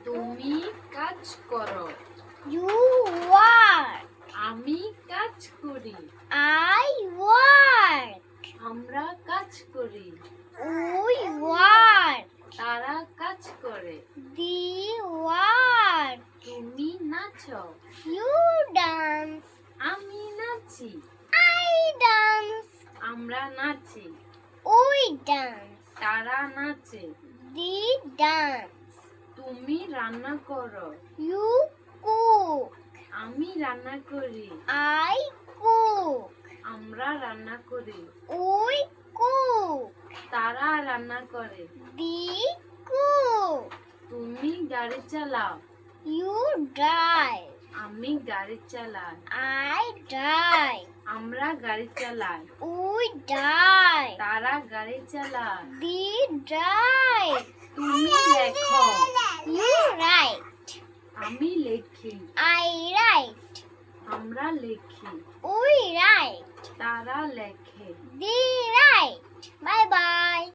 তুমি কাজ করো। You work. আমি কাজ করি। I work. আমরা কাজ করি। We work. তারা কাজ করে। They work. তুমি নাচো। You dance. আমি নাচি। I dance. আমরা নাচি। We dance. তারা নাচে। They dance. তুমি রান্না করো। You cook. আমি রান্না করি। I cook. আমরা রান্না করি। We cook. তারা রান্না করে। They cook. তুমি গাড়ি চালাও। You drive. আমি গাড়ি চালাই। I drive. আমরা গাড়ি চালাই। We drive. তারা গাড়ি চালায়। They drive. তুমি লেখো। You write. আমি লেখি। I write. আমরা লেখি। We write. তারা লেখে। They write. Bye bye.